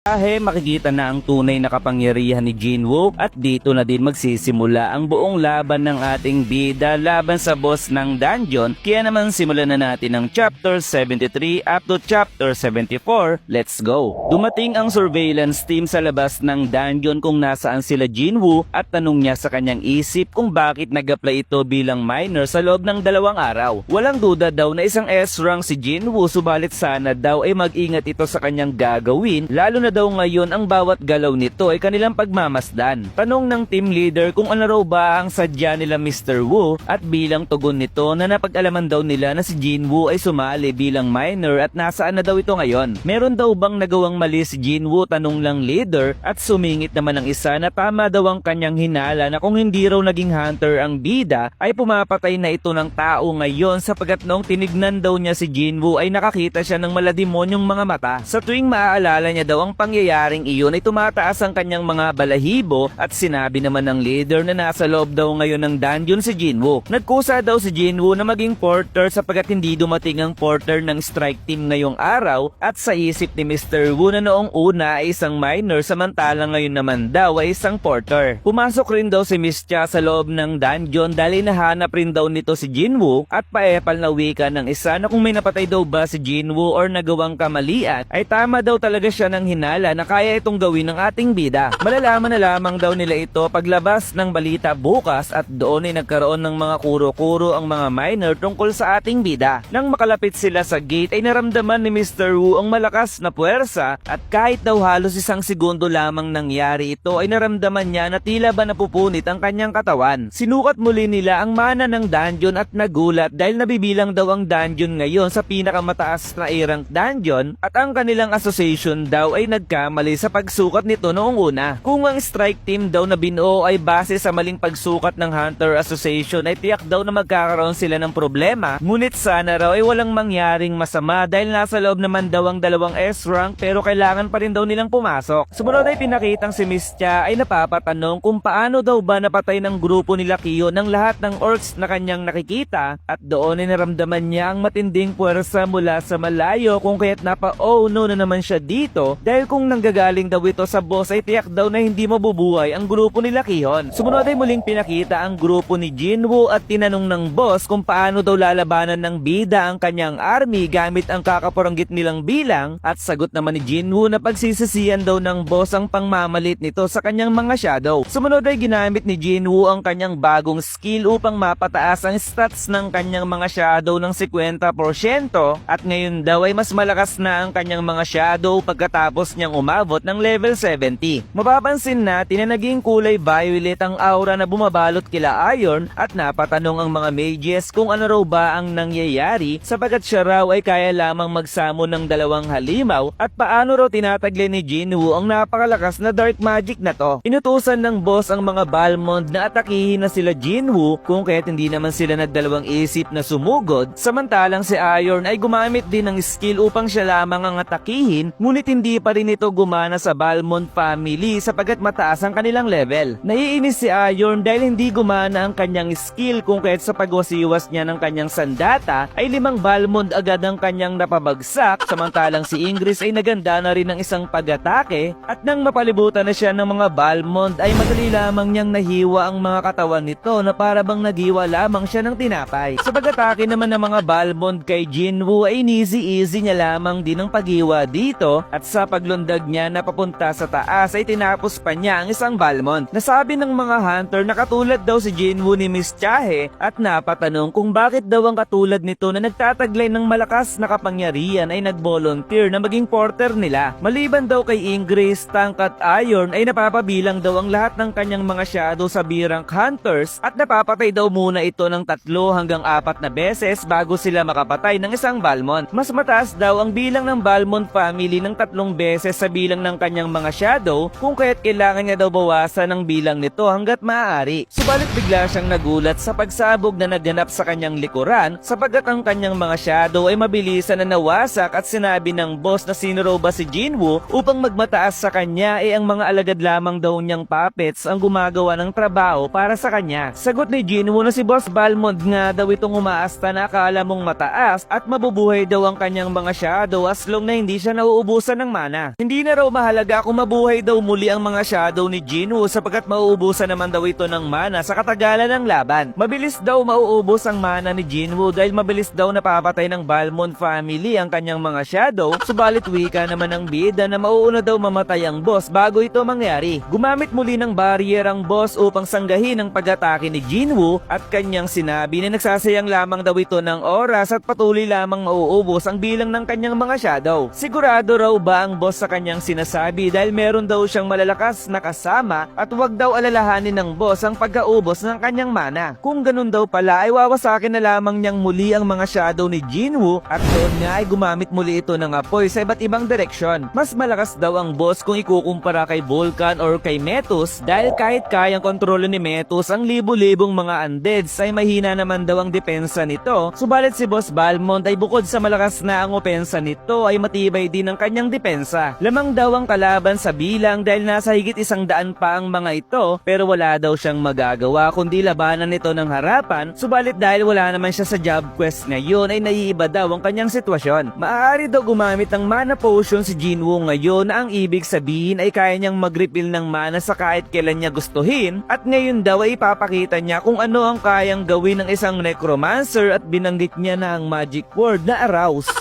Makikita na ang tunay na kapangyarihan ni Jinwoo at dito na din magsisimula ang buong laban ng ating bida laban sa boss ng dungeon. Kaya naman simulan na natin ang chapter 73 up to chapter 74. Let's go! Dumating ang surveillance team sa labas ng dungeon kung nasaan sila Jinwoo at tanong niya sa kanyang isip kung bakit nag-apply ito bilang minor sa loob ng 2 araw. Walang duda daw na isang S-rank si Jinwoo, subalit sana daw ay mag-ingat ito sa kanyang gagawin, lalo na daw ngayon ang bawat galaw nito ay kanilang pagmamasdan. Tanong ng team leader kung ano raw ba ang sadya nila Mr. Woo at bilang tugon nito na napag-alaman daw nila na si Jinwoo ay sumali bilang minor at nasaan na daw ito ngayon. Meron daw bang nagawang mali si Jinwoo, tanong lang leader, at sumingit naman ang isa na tama daw ang kanyang hinala na kung hindi raw naging hunter ang bida ay pumapatay na ito ng tao ngayon, sapagkat noong tinignan daw niya si Jinwoo ay nakakita siya ng malademonyong mga mata. Sa tuwing maaalala niya daw ang pangyayaring iyon ay tumataas ang kanyang mga balahibo at sinabi naman ng leader na nasa loob daw ngayon ng dungeon si Jinwoo. Nagkusa daw si Jinwoo na maging porter sapagkat hindi dumating ang porter ng strike team ngayong araw, at sa isip ni Mr. Woo na noong una ay isang minor samantalang ngayon naman daw ay isang porter. Pumasok rin daw si Miss Cha sa loob ng dungeon dahil nahanap rin daw nito si Jinwoo at paepal na wika ng isa na kung may napatay daw ba si Jinwoo or nagawang kamalian ay tama daw talaga siya ng hinala na kaya itong gawin ng ating bida. Malalaman na lamang daw nila ito paglabas ng balita bukas, at doon ay nagkaroon ng mga kuro-kuro ang mga minor tungkol sa ating bida. Nang makalapit sila sa gate ay naramdaman ni Mr. Woo ang malakas na puwersa, at kahit daw halos 1 segundo lamang nangyari ito ay naramdaman niya na tila ba napupunit ang kanyang katawan. Sinukat muli nila ang mana ng dungeon at nagulat dahil nabibilang daw ang dungeon ngayon sa pinakamataas na A-rank dungeon, at ang kanilang association daw ay nagkamali sa pagsukat nito noong una. Kung ang strike team daw na binuo ay base sa maling pagsukat ng Hunter Association ay tiyak daw na magkakaroon sila ng problema, ngunit sana raw ay walang mangyaring masama dahil nasa loob naman daw ang 2 S-rank pero kailangan pa rin daw nilang pumasok. Sumunod ay pinakitang si Miss Cha ay napapatanong kung paano daw ba napatay ng grupo nila Kyo ng lahat ng orcs na kanyang nakikita, at doon ay naramdaman niya ang matinding puwersa mula sa malayo kung kaya't napa-oh no na naman siya dito dahil kung nanggagaling daw ito sa boss ay tiyak daw na hindi mabubuhay ang grupo nila Kihon. Sumunod ay muling pinakita ang grupo ni Jinwoo at tinanong ng boss kung paano daw lalabanan ng bida ang kanyang army gamit ang kakaparanggit nilang bilang, at sagot naman ni Jinwoo na pagsisisiyan daw ng boss ang pangmamalit nito sa kanyang mga shadow. Sumunod ay ginamit ni Jinwoo ang kanyang bagong skill upang mapataas ang stats ng kanyang mga shadow ng 50%, at ngayon daw ay mas malakas na ang kanyang mga shadow pagkatapos niyang umabot ng level 70. Mapapansin natin na naging kulay violet ang aura na bumabalot kila Iron, at napatanong ang mga mages kung ano raw ba ang nangyayari sapagkat siya raw ay kaya lamang magsamo ng 2 halimaw, at paano raw tinataglay ni Jinwoo ang napakalakas na dark magic na to. Inutusan ng boss ang mga Balmond na atakihin na sila Jinwoo kung kaya't hindi naman sila nagdalawang isip na sumugod, samantalang si Iron ay gumamit din ng skill upang siya lamang ang atakihin, ngunit hindi pa rin ito gumana sa Balmond family sapagkat mataas ang kanilang level. Naiinis si Iron dahil hindi gumana ang kanyang skill kung kaya't sa pagwasiwas niya ng kanyang sandata ay 5 Balmond agad ang kanyang napabagsak, samantalang si Ingress ay naganda na rin ng isang pag-atake, at nang mapalibutan na siya ng mga Balmond ay madali lamang niyang nahiwa ang mga katawan nito na para bang naghiwa lamang siya ng tinapay. Sa pag-atake naman ng mga Balmond kay Jinwoo ay easy niya lamang din ang paghiwa dito, at sa paglundag niya na papunta sa taas ay tinapos pa niya ang isang Balmond. Nasabi ng mga hunter na katulad daw si Jinwoo ni Miss Chahe, at napatanong kung bakit daw ang katulad nito na nagtataglay ng malakas na kapangyarihan ay nag-volunteer na maging porter nila. Maliban daw kay Ingress, Tank at Iron ay napapabilang daw ang lahat ng kanyang mga shadow sa B-rank hunters, at napapatay daw muna ito ng 3 hanggang 4 na beses bago sila makapatay ng isang Balmond. Mas mataas daw ang bilang ng Balmond family ng 3 beses sa bilang ng kanyang mga shadow, kung kaya't kailangan niya daw bawasan ang bilang nito hanggat maaari. Subalit bigla siyang nagulat sa pagsabog na naganap sa kanyang likuran sapagkat ang kanyang mga shadow ay mabilisan na nawasak, at sinabi ng boss na sino raw ba si Jinwoo upang magmataas sa kanya ay ang mga alagad lamang daw niyang puppets ang gumagawa ng trabaho para sa kanya. Sagot ni Jinwoo na si Boss Balmond nga daw itong umaasta na akala mong mataas at mabubuhay daw ang kanyang mga shadow as long na hindi siya nauubusan ng mana. mana. Hindi na raw mahalaga kung mabuhay daw muli ang mga shadow ni Jinwoo sapagkat mauubusan naman daw ito ng mana sa katagalan ng laban. Mabilis daw mauubos ang mana ni Jinwoo dahil mabilis daw napapatay ng Balmond family ang kanyang mga shadow, subalit wika naman ng bida na mauuna daw mamatay ang boss bago ito mangyari. Gumamit muli ng barrier ang boss upang sanggahin ang pag-atake ni Jinwoo at kanyang sinabi na nagsasayang lamang daw ito ng oras at patuloy lamang mauubos ang bilang ng kanyang mga shadow. Sigurado raw ba ang boss sa kanyang sinasabi dahil meron daw siyang malalakas na kasama at wag daw alalahanin ng boss ang pagkaubos ng kanyang mana. Kung ganun daw pala ay wawasakin na lamang niyang muli ang mga shadow ni Jinwoo at doon nga ay gumamit muli ito ng apoy sa iba't ibang direksyon. Mas malakas daw ang boss kung ikukumpara kay Vulcan or kay Metus dahil kahit kayang kontrolo ni Metus ang libo-libong mga undeads ay mahina naman daw ang depensa nito, subalit si Boss Balmond ay bukod sa malakas na ang opensa nito ay matibay din ang kanyang depensa. Lamang daw ang kalaban sa bilang dahil nasa higit 100 pa ang mga ito pero wala daw siyang magagawa kundi labanan nito ng harapan, subalit dahil wala naman siya sa job quest ngayon ay naiiba daw ang kanyang sitwasyon. Maaari daw gumamit ng mana potion si Jinwoo ngayon na ang ibig sabihin ay kaya niyang mag-refill ng mana sa kahit kailan niya gustuhin at ngayon daw ay ipapakita niya kung ano ang kayang gawin ng isang necromancer at binanggit niya na ang magic word na arouse.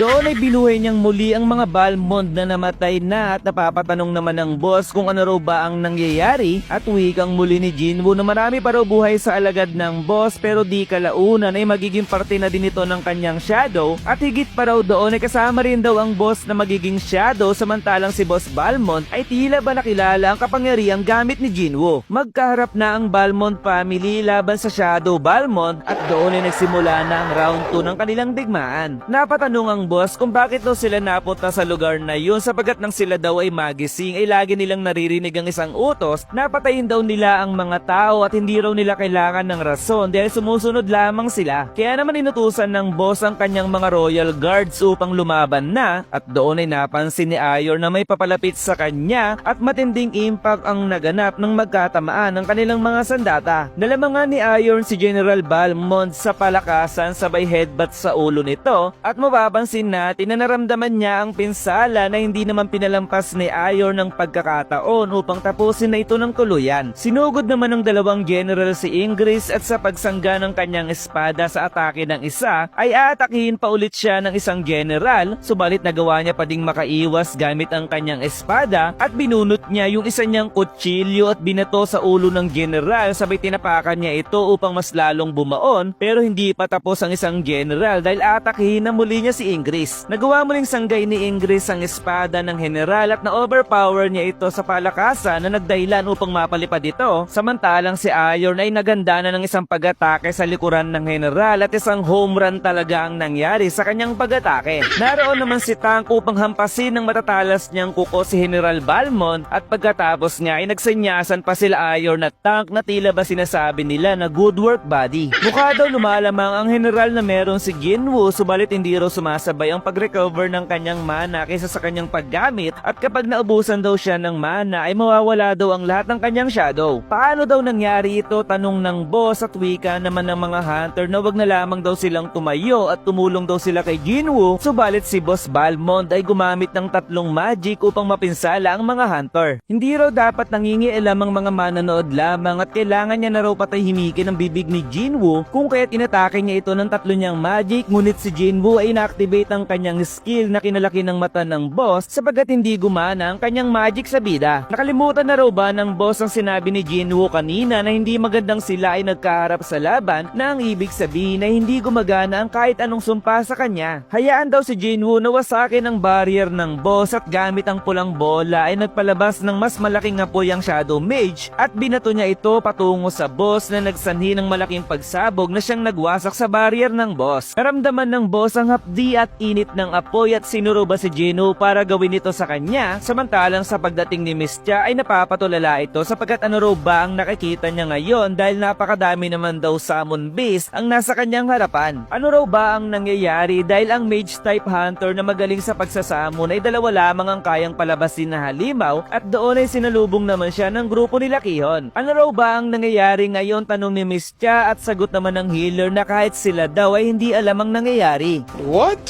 Doon ay binuhay niyang muli ang mga Balmond na namatay na at napapatanong naman ng boss kung ano raw ba ang nangyayari at wikang muli ni Jinwoo na marami pa raw buhay sa alagad ng boss pero di kalaunan ay magiging parte na din ito ng kanyang shadow at higit pa raw doon ay kasama rin daw ang boss na magiging shadow samantalang si Boss Balmond ay tila ba nakilala ang kapangyarihang gamit ni Jinwoo. Magkaharap na ang Balmond family laban sa Shadow Balmond at doon ay nagsimula na ang round 2 ng kanilang digmaan. Napatanong ang boss kung bakit daw sila napunta sa lugar na yun sapagkat nang sila daw ay magising ay lagi nilang naririnig ang isang utos na patayin daw nila ang mga tao at hindi raw nila kailangan ng rason dahil sumusunod lamang sila. Kaya naman inutusan ng boss ang kanyang mga royal guards upang lumaban na at doon ay napansin ni Ayor na may papalapit sa kanya at matinding impact ang naganap nang magkatamaan ng kanilang mga sandata. Nalamangan ni Ayor si General Balmond sa palakasan sabay headbutt sa ulo nito at mapapansin natin na naramdaman niya ang pinsala na hindi naman pinalampas ni Ayor ng pagkakataon upang tapusin na ito ng tuluyan. Sinugod naman ng dalawang general si Ingris at sa pagsangga ng kanyang espada sa atake ng isa ay aatakihin pa ulit siya ng isang general, subalit nagawa niya pa ding makaiwas gamit ang kanyang espada at binunot niya yung isa niyang kutsilyo at binato sa ulo ng general sabay tinapakan niya ito upang mas lalong bumaon pero hindi pa tapos ang isang general dahil aatakihin na muli niya si Ingris. Nagawa muling sanggay ni Ingris ang espada ng general at na-overpower niya ito sa palakasan na nagdahilan upang mapalipad ito. Samantalang si Ayor ay naganda na ng isang pag-atake sa likuran ng general at isang home run talaga ang nangyari sa kanyang pag-atake. Naroon naman si Tank upang hampasin ng matatalas niyang kuko si General Balmond at pagkatapos niya ay nagsanyasan pa sila Ayor na Tank na tila ba sinasabi nila na good work buddy. Mukha daw lumalamang ang general na meron si Jinwoo subalit hindi raw sumasabay ang pag-recover ng kanyang mana kaysa sa kanyang paggamit at kapag naubusan daw siya ng mana ay mawawala daw ang lahat ng kanyang shadow. Paano daw nangyari ito? Tanong ng boss at wika naman ng mga hunter na wag na lamang daw silang tumayo at tumulong daw sila kay Jinwoo subalit si Boss Balmond ay gumamit ng 3 magic upang mapinsala ang mga hunter. Hindi raw dapat nangingialam ang mga mananood lamang at kailangan niya na raw patahimikin ang bibig ni Jinwoo kung kaya't inatake niya ito ng 3 niyang magic ngunit si Jinwoo ay na-activate ang kanyang skill na kinalaki ng mata ng boss sapagkat hindi gumana ang kanyang magic sa bida. Nakalimutan na raw ba ng boss ang sinabi ni Jinwoo kanina na hindi magandang sila ay nagkaharap sa laban na ang ibig sabihin na hindi gumagana ang kahit anong sumpa sa kanya. Hayaan daw si Jinwoo na wasakin ang barrier ng boss at gamit ang pulang bola ay nagpalabas ng mas malaking apoy ang Shadow Mage at binato niya ito patungo sa boss na nagsanhi ng malaking pagsabog na siyang nagwasak sa barrier ng boss. Naramdaman ng boss ang hapdi at init ng apoy at sinuruba si Jinwoo para gawin ito sa kanya samantalang sa pagdating ni Mistya ay napapatulala ito sapagkat ano raw ba ang nakikita niya ngayon dahil napakadami naman daw summon beast ang nasa kanyang harapan. Ano raw ba ang nangyayari dahil ang mage type hunter na magaling sa pagsasamon ay 2 lamang ang kayang palabasin na halimaw at doon ay sinalubong naman siya ng grupo nila Kihon. Ano raw ba ang nangyayari ngayon? Tanong ni Mistya at sagot naman ng healer na kahit sila daw ay hindi alam ang nangyayari. What?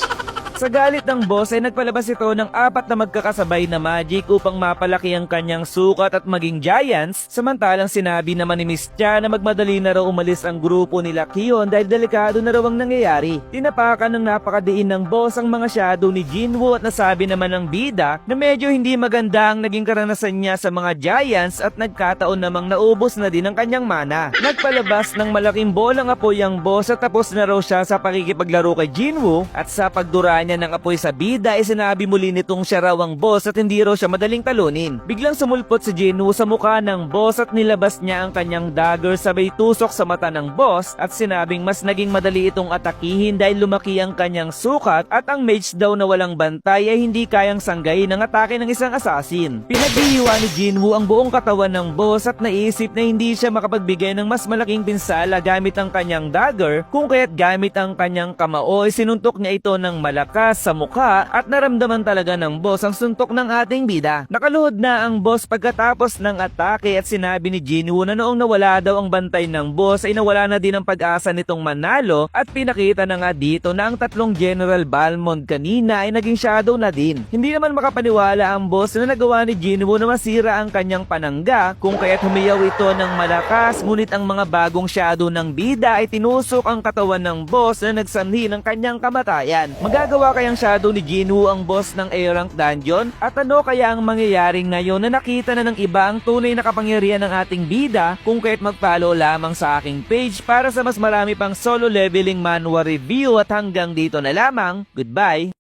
Sa galit ng boss ay nagpalabas ito ng 4 na magkakasabay na magic upang mapalaki ang kanyang sukat at maging giants, samantalang sinabi naman ni Miss Cha na magmadali na raw umalis ang grupo nila Kion dahil delikado na raw ang nangyayari. Tinapakan ng napakadiin ng boss ang mga shadow ni Jinwoo at nasabi naman ng bida na medyo hindi maganda ang naging karanasan niya sa mga giants at nagkataon namang naubos na din ang kanyang mana. Nagpalabas ng malaking bolang apoy ang boss at tapos na raw siya sa pakikipaglaro kay Jinwoo at sa pagdura niya ng apoy sa bida ay sinabi muli nitong siya raw ang boss at hindi raw siya madaling talunin. Biglang sumulpot si Jinwoo sa mukha ng boss at nilabas niya ang kanyang dagger sabay tusok sa mata ng boss at sinabing mas naging madali itong atakihin dahil lumaki ang kanyang sukat at ang mage daw na walang bantay ay hindi kayang sanggayin ang atake ng isang assassin. Pinaghihiwa ni Jinwoo ang buong katawan ng boss at naisip na hindi siya makapagbigay ng mas malaking pinsala gamit ang kanyang dagger kung kaya't gamit ang kanyang kamao ay sinuntok niya ito ng malakas sa mukha at naramdaman talaga ng boss ang suntok ng ating bida. Nakaluhod na ang boss pagkatapos ng atake at sinabi ni Jinwoo na noong nawala daw ang bantay ng boss ay nawala na din ang pag-asa nitong manalo at pinakita na nga dito na ang 3 General Balmond kanina ay naging shadow na din. Hindi naman makapaniwala ang boss na nagawa ni Jinwoo na masira ang kanyang panangga kung kaya't humiyaw ito ng malakas ngunit ang mga bagong shadow ng bida ay tinusok ang katawan ng boss na nagsanhi ng kanyang kamatayan. Magagawa kayang shadow ni Jinwoo ang boss ng A-Rank Dungeon? At ano kaya ang mangyayaring ngayon na nakita na ng iba ang tunay na kapangyarihan ng ating bida? Kung kaya't mag-follow lamang sa aking page para sa mas marami pang solo leveling manhwa review at hanggang dito na lamang. Goodbye!